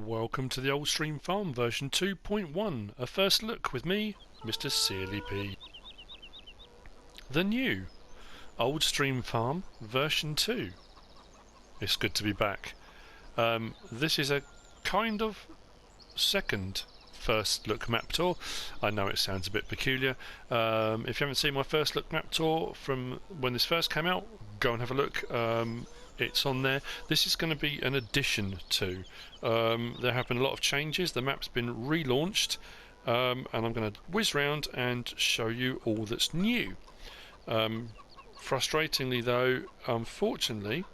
Welcome to the Old Stream Farm version 2.1, a first look with me, MrSealyp. The new Old Stream Farm version 2. It's good to be back. This is a kind of second first look map tour. I know it sounds a bit peculiar. If you haven't seen my first look map tour from when this first came out, go and have a look. It's on there. This is going to be an addition to. There have been a lot of changes. The map's been relaunched, and I'm going to whiz round and show you all that's new. Frustratingly though, unfortunately,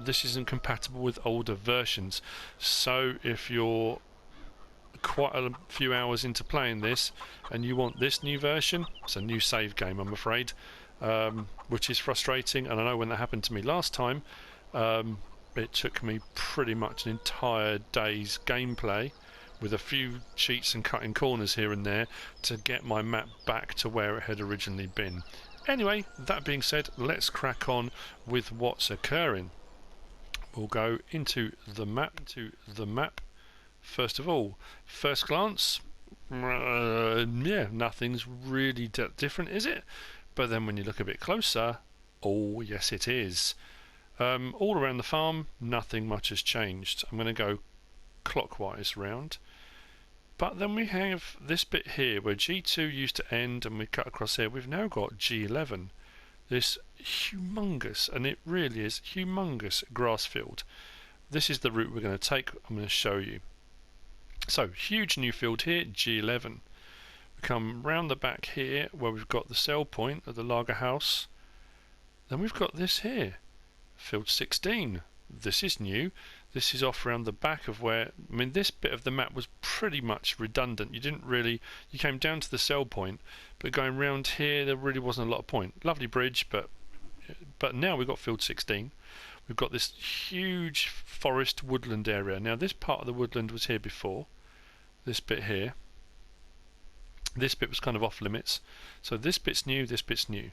this isn't compatible with older versions. So if you're quite a few hours into playing this and you want this new version, it's a new save game, I'm afraid. Which is frustrating, and I know when that happened to me last time, it took me pretty much an entire day's gameplay with a few cheats and cutting corners here and there to get my map back to where it had originally been. Anyway, that being said, let's crack on with what's occurring. We'll go into the map. First of all, first glance, yeah, nothing's really different, is it? But then when you look a bit closer, oh yes it is. All around the farm, nothing much has changed. I'm going to go clockwise round. But then we have this bit here where G2 used to end and we cut across here. We've now got G11. This humongous, and it really is humongous, grass field. This is the route we're going to take. I'm going to show you. So, huge new field here, G11. Come round the back here where we've got the sell point of the lager house. Then we've got this here, field 16. This is new. This is off around the back of where, I mean, this bit of the map was pretty much redundant. You came down to the sell point, but going round here there really wasn't a lot of point. Lovely bridge, but now we've got field 16. We've got this huge forest woodland area. Now this part of the woodland was here before. This bit here. This bit was kind of off limits, so this bit's new, this bit's new.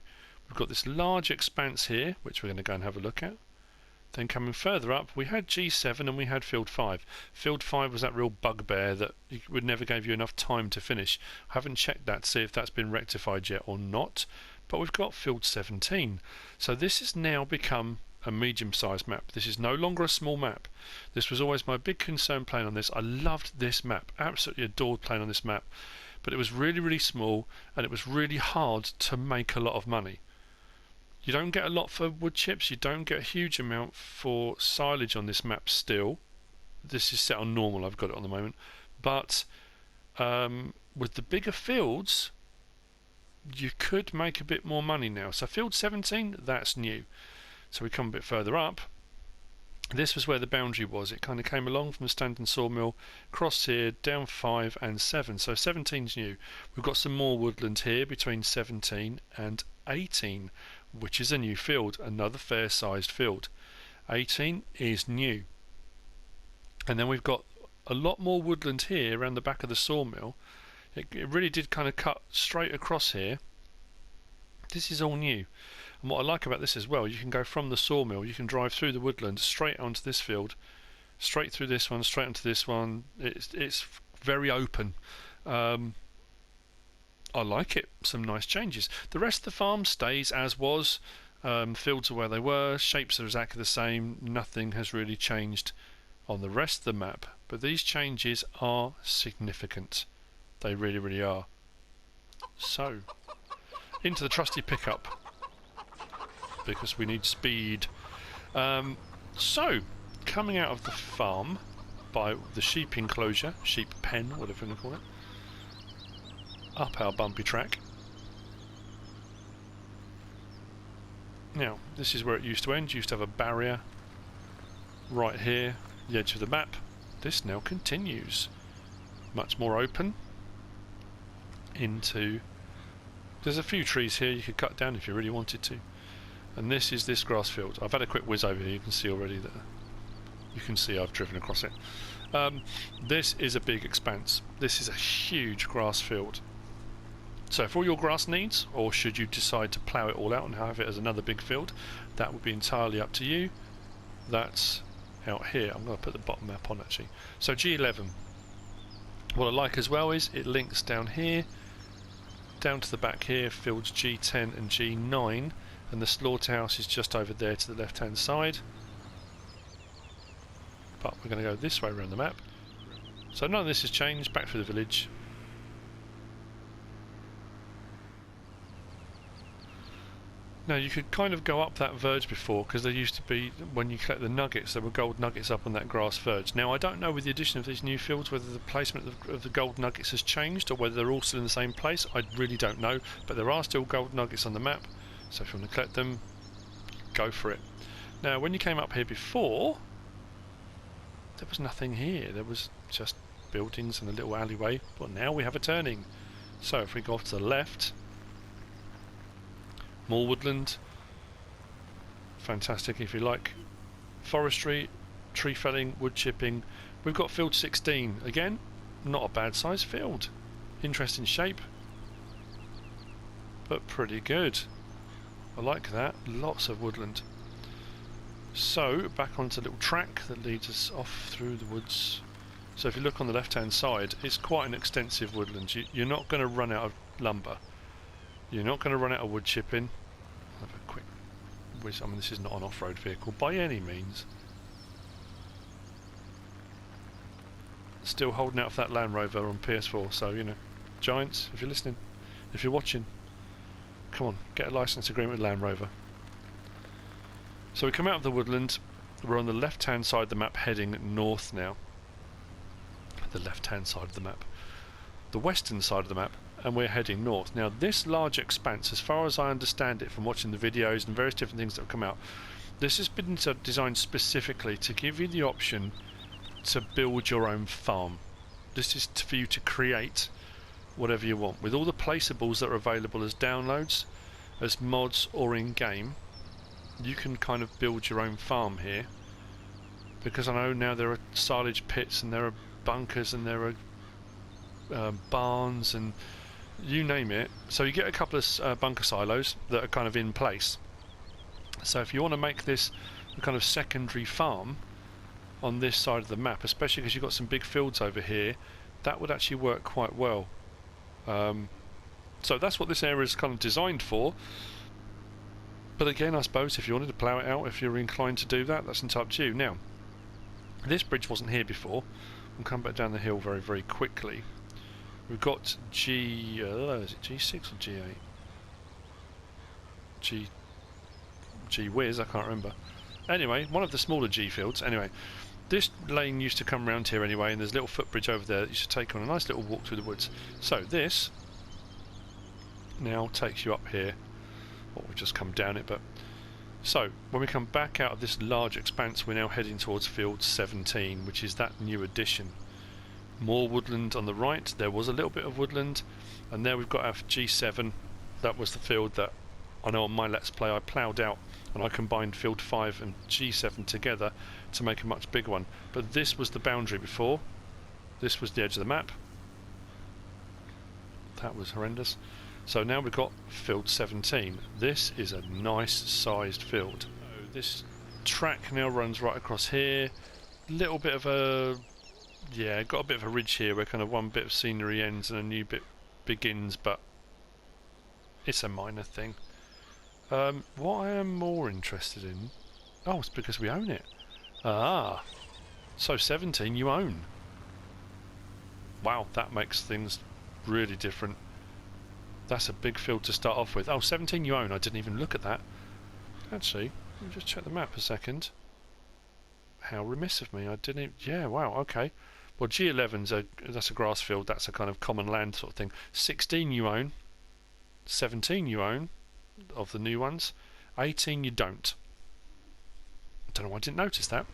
We've got this large expanse here, which we're going to go and have a look at. Then coming further up, we had G7 and we had Field 5. Field 5 was that real bugbear that would never give you enough time to finish. I haven't checked that to see if that's been rectified yet or not, but we've got Field 17. So this has now become a medium-sized map. This is no longer a small map. This was always my big concern playing on this. I loved this map, absolutely adored playing on this map. But it was really, really small, and it was really hard to make a lot of money. You don't get a lot for wood chips, you don't get a huge amount for silage on this map still. This is set on normal, I've got it on the moment. But with the bigger fields, you could make a bit more money now. So field 17, that's new. So we come a bit further up. This was where the boundary was. It kind of came along from the standing sawmill, crossed here, down 5 and 7. So 17's new. We've got some more woodland here between 17 and 18, which is a new field, another fair-sized field. 18 is new. And then we've got a lot more woodland here around the back of the sawmill. It really did kind of cut straight across here. This is all new. And what I like about this as well, you can go from the sawmill, you can drive through the woodland straight onto this field, straight through this one, straight onto this one. It's very open. I like it. Some nice changes. The rest of the farm stays as was. Fields are where they were, shapes are exactly the same. Nothing has really changed on the rest of the map. But these changes are significant. They really, really are. So, into the trusty pickup, because we need speed. So, coming out of the farm by the sheep enclosure, sheep pen, whatever you want to call it, up our bumpy track. Now, this is where it used to end. You used to have a barrier right here, the edge of the map. This now continues. Much more open. Into... There's a few trees here you could cut down if you really wanted to. And this is this grass field. I've had a quick whiz over here. You can see already that you can see I've driven across it. This is a big expanse. This is a huge grass field. So for all your grass needs, or should you decide to plough it all out and have it as another big field, that would be entirely up to you. That's out here. I'm going to put the bottom map on actually. So G11. What I like as well is it links down here, down to the back here, fields G10 and G9, and the slaughterhouse is just over there to the left hand side. But we're going to go this way around the map. So none of this has changed, back through the village. Now you could kind of go up that verge before, because there used to be, when you collect the nuggets, there were gold nuggets up on that grass verge. Now I don't know with the addition of these new fields whether the placement of the gold nuggets has changed or whether they're all still in the same place. I really don't know, but there are still gold nuggets on the map, so if you want to collect them, go for it. Now when you came up here before, there was nothing here, there was just buildings and a little alleyway, but now we have a turning. So if we go off to the left, more woodland, fantastic if you like forestry, tree felling, wood chipping. We've got field 16, again, not a bad size field, interesting shape, but pretty good. I like that, lots of woodland. So back onto a little track that leads us off through the woods. So if you look on the left hand side, it's quite an extensive woodland. You're not going to run out of lumber, you're not going to run out of wood chipping. I'll have a quick whiz. I mean, this is not an off-road vehicle by any means. Still holding out for that Land Rover on PS4, so you know, Giants, if you're listening, if you're watching, come on, get a license agreement with Land Rover. So we come out of the woodland, we're on the left hand side of the map heading north now. The left hand side of the map. The western side of the map, and we're heading north. Now this large expanse, as far as I understand it from watching the videos and various different things that have come out, this has been designed specifically to give you the option to build your own farm. This is for you to create whatever you want, with all the placeables that are available as downloads, as mods or in-game. You can kind of build your own farm here, because I know now there are silage pits and there are bunkers and there are barns and you name it. So you get a couple of bunker silos that are kind of in place. So if you want to make this a kind of secondary farm on this side of the map, especially because you've got some big fields over here, that would actually work quite well. So that's what this area is kind of designed for. But again, I suppose if you wanted to plough it out, if you're inclined to do that, that's entirely up to you. Now, this bridge wasn't here before. We'll come back down the hill very, very quickly. We've got is it G6 or G8? G Whiz, I can't remember. Anyway, one of the smaller G fields. Anyway, this lane used to come around here anyway, and there's a little footbridge over there that you should take on a nice little walk through the woods. So this now takes you up here. Well, we've just come down it, but so when we come back out of this large expanse, we're now heading towards field 17, which is that new addition. More woodland on the right. There was a little bit of woodland, and there we've got our G7. That was the field that I know on my Let's Play I ploughed out, and I combined field 5 and G7 together to make a much bigger one. But this was the boundary before. This was the edge of the map. That was horrendous. So now we've got field 17. This is a nice sized field. So this track now runs right across here. Little bit of a, yeah, got a bit of a ridge here where kind of one bit of scenery ends and a new bit begins, but it's a minor thing. What I am more interested in, oh, it's because we own it. Ah, so 17 you own. Wow, that makes things really different. That's a big field to start off with. Oh, 17 you own. I didn't even look at that. Actually, let me just check the map a second. How remiss of me. I didn't even, yeah, wow, okay. Well, G11's that's a grass field. That's a kind of common land sort of thing. 16 you own. 17 you own of the new ones. 18 you don't. I don't know why I didn't notice that.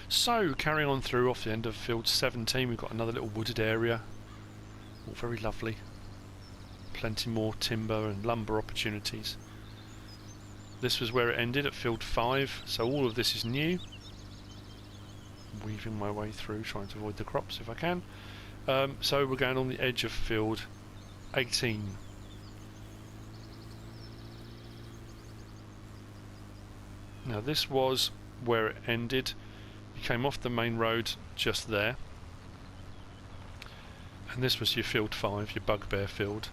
So, carrying on through off the end of field 17, we've got another little wooded area. All very lovely. Plenty more timber and lumber opportunities. This was where it ended at field 5, so all of this is new. Weaving my way through, trying to avoid the crops if I can. So we're going on the edge of field 18. Now this was where it ended. You came off the main road just there, and this was your field 5, your bugbear field,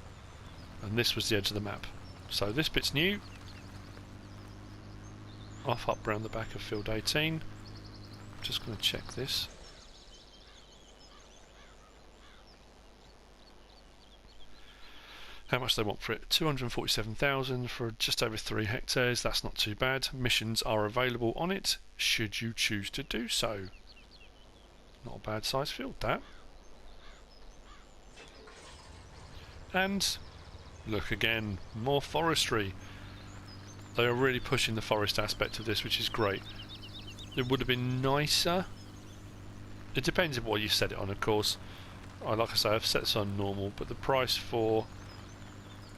and this was the edge of the map. So this bit's new. Off up round the back of field 18. Just going to check this. How much they want for it? 247,000 for just over 3 hectares. That's not too bad. Missions are available on it, should you choose to do so. Not a bad size field, that. And look again, more forestry. They are really pushing the forest aspect of this, which is great. It would have been nicer. It depends on what you set it on, of course. Like I say, I've set this on normal, but the price for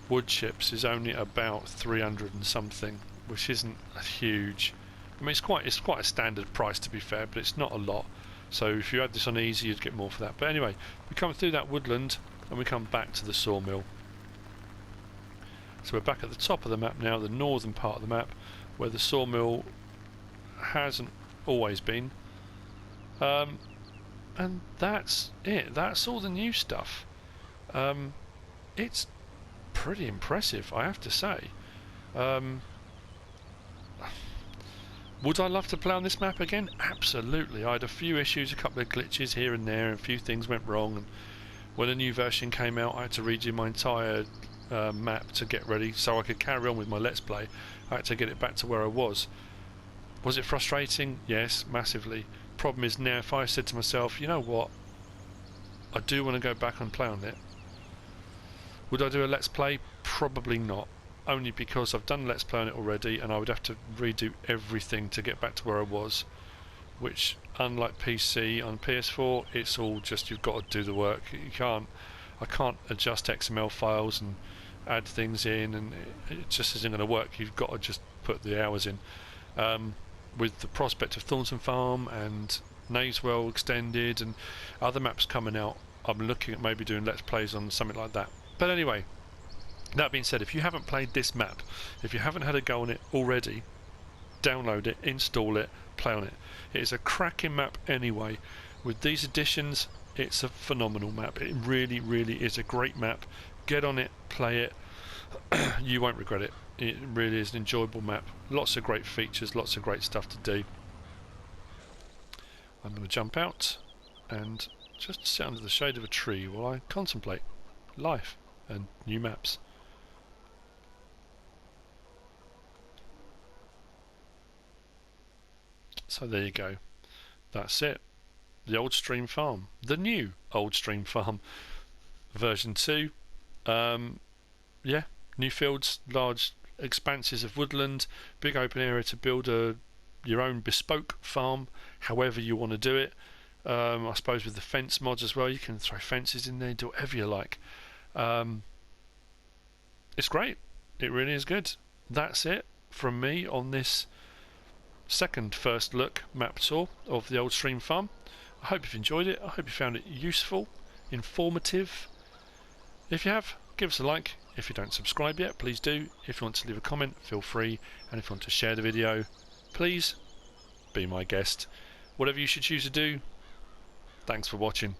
wood chips is only about 300 and something, which isn't huge. I mean, it's quite a standard price, to be fair, but it's not a lot. So if you had this on easy, you'd get more for that. But anyway, we come through that woodland and we come back to the sawmill. So we're back at the top of the map now, the northern part of the map, where the sawmill hasn't always been. And that's it. That's all the new stuff. It's pretty impressive, I have to say. Would I love to play on this map again? Absolutely. I had a few issues, a couple of glitches here and there, and a few things went wrong. And when a new version came out, I had to redo my entire map to get ready so I could carry on with my Let's Play. I had to get it back to where I was. Was it frustrating? Yes, massively. Problem is now, if I said to myself, you know what, I do want to go back and play on it, would I do a Let's Play? Probably not. Only because I've done Let's Play on it already and I would have to redo everything to get back to where I was. Which, unlike PC, on PS4, it's all just, you've got to do the work. I can't adjust XML files and add things in, and it just isn't going to work. You've got to just put the hours in. With the prospect of Thornton Farm and Nayswell Extended and other maps coming out, I'm looking at maybe doing Let's Plays on something like that. But anyway, that being said, if you haven't played this map, if you haven't had a go on it already, download it, install it, play on it. It is a cracking map anyway. With these additions, it's a phenomenal map. It really, really is a great map. Get on it, play it. You won't regret it. It really is an enjoyable map. Lots of great features, lots of great stuff to do. I'm going to jump out and just sit under the shade of a tree while I contemplate life and new maps. So there you go. That's it. The Old Stream Farm. The new Old Stream Farm. Version 2. Yeah, new fields, large expanses of woodland, big open area to build your own bespoke farm, however you want to do it. I suppose with the fence mods as well, you can throw fences in there, do whatever you like. It's great. It really is good. That's it from me on this first look map tour of the Old Stream Farm. I hope you've enjoyed it. I hope you found it useful, informative. If you have, give us a like. If you don't subscribe yet, please do. If you want to leave a comment, feel free. And if you want to share the video, please be my guest. Whatever you should choose to do, thanks for watching.